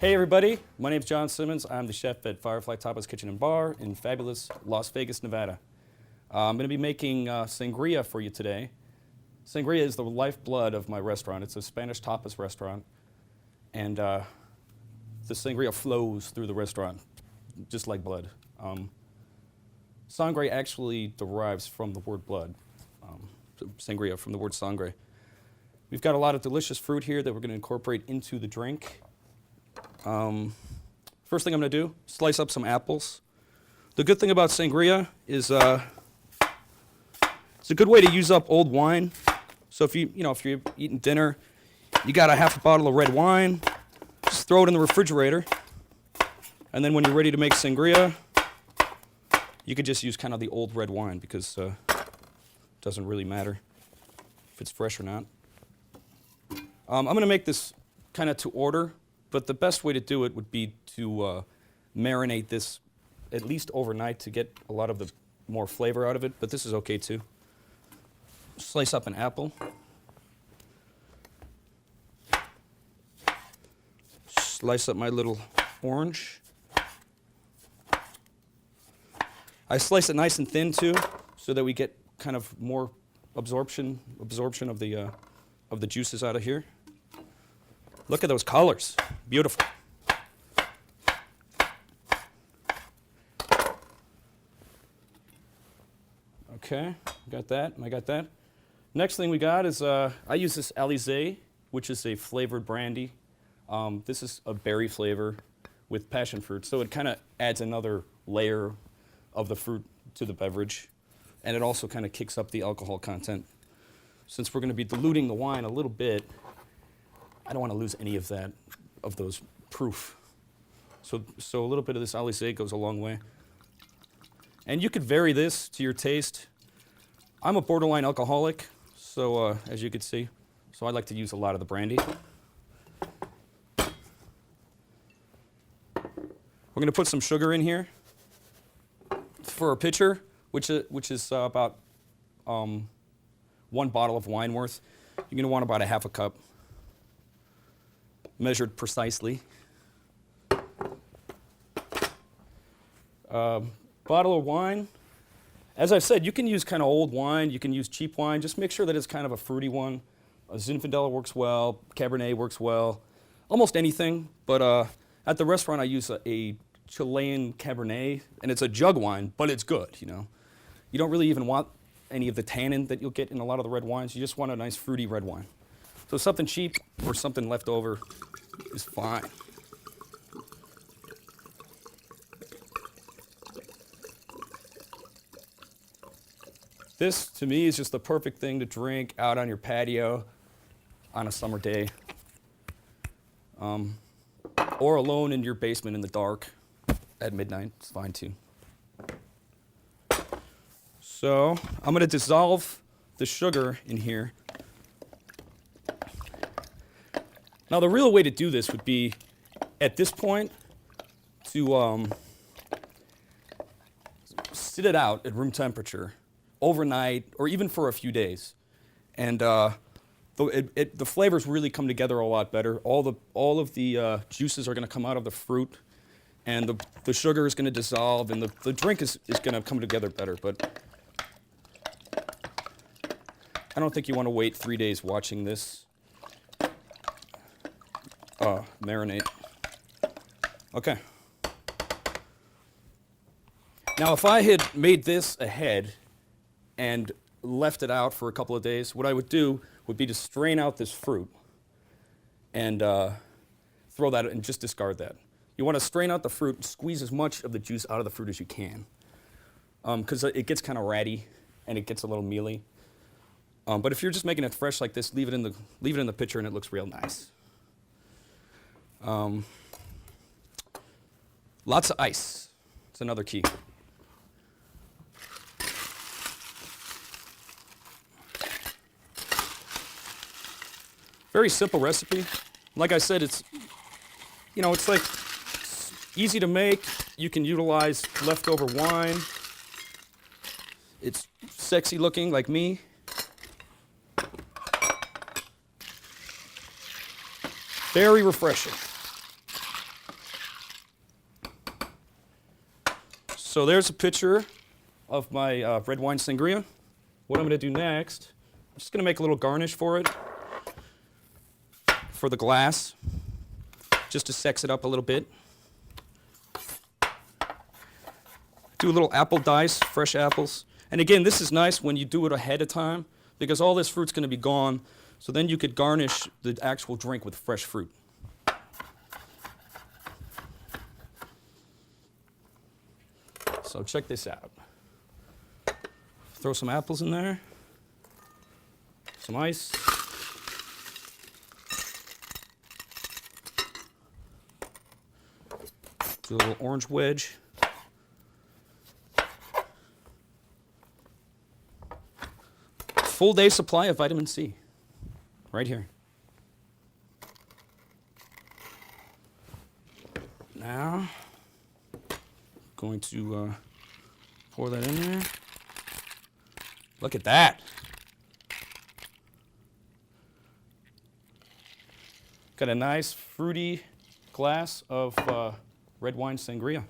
Hey everybody, my name's Chef Simmons. I'm the chef at Firefly Tapas Kitchen and Bar in fabulous Las Vegas, Nevada. I'm going to be making sangria for you today. Sangria is the lifeblood of my restaurant. It's a Spanish tapas restaurant, and the sangria flows through the restaurant just like blood. Sangre actually derives from the word blood. Sangria from the word sangre. We've got a lot of delicious fruit here that we're going to incorporate into the drink. First thing I'm going to do, slice up some apples. The good thing about sangria is it's a good way to use up old wine. So if you're eating dinner, you got a half a bottle of red wine, just throw it in the refrigerator, and then when you're ready to make sangria, you could just use kind of the old red wine because it doesn't really matter if it's fresh or not. I'm going to make this kind of to order, but the best way to do it would be to marinate this at least overnight to get a lot of the more flavor out of it, but this is okay too. Slice up an apple. Slice up my little orange. I slice it nice and thin too, so that we get kind of more absorption of the juices out of here. Look at those colors, beautiful. Okay, got that, I got that. Next thing we got is, I use this Alize, which is a flavored brandy. This is a berry flavor with passion fruit, so it kind of adds another layer of the fruit to the beverage, and it also kind of kicks up the alcohol content. Since we're going to be diluting the wine a little bit, I don't want to lose any of those proof. So a little bit of this Alize goes a long way. And you could vary this to your taste. I'm a borderline alcoholic, so as you can see, so I like to use a lot of the brandy. We're going to put some sugar in here for a pitcher, which is about 1 bottle of wine worth. You're going to want about a half a cup, measured precisely. Bottle of wine. As I've said, you can use kind of old wine, you can use cheap wine. Just make sure that it's kind of a fruity one. A Zinfandel works well, Cabernet works well, almost anything. But at the restaurant, I use a Chilean Cabernet, and it's a jug wine, but it's good, you know. You don't really even want any of the tannin that you'll get in a lot of the red wines. You just want a nice fruity red wine. So something cheap or something left over is fine. This, to me, is just the perfect thing to drink out on your patio on a summer day. Or alone in your basement in the dark at midnight. It's fine too. So I'm going to dissolve the sugar in here. Now the real way to do this would be, at this point, to sit it out at room temperature overnight or even for a few days. And the flavors really come together a lot better. All of the juices are going to come out of the fruit, and the sugar is going to dissolve, and the drink is going to come together better. But I don't think you want to wait 3 days watching this marinate. Okay. Now, if I had made this ahead and left it out for a couple of days, what I would do would be to strain out this fruit and throw that and just discard that. You want to strain out the fruit, squeeze as much of the juice out of the fruit as you can, because it gets kind of ratty and it gets a little mealy. But if you're just making it fresh like this, leave it in the pitcher and it looks real nice. Lots of ice. It's another key. Very simple recipe. Like I said, it's like easy to make. You can utilize leftover wine. It's sexy looking like me. Very refreshing. So there's a picture of my red wine sangria. What I'm going to do next, I'm just going to make a little garnish for it, for the glass, just to sex it up a little bit. Do a little apple dice, fresh apples. And again, this is nice when you do it ahead of time, because all this fruit's going to be gone, so then you could garnish the actual drink with fresh fruit. So check this out. Throw some apples in there, some ice. Do a little orange wedge. Full day supply of vitamin C, right here. Now, going to pour that in there. Look at that. Got a nice fruity glass of red wine sangria.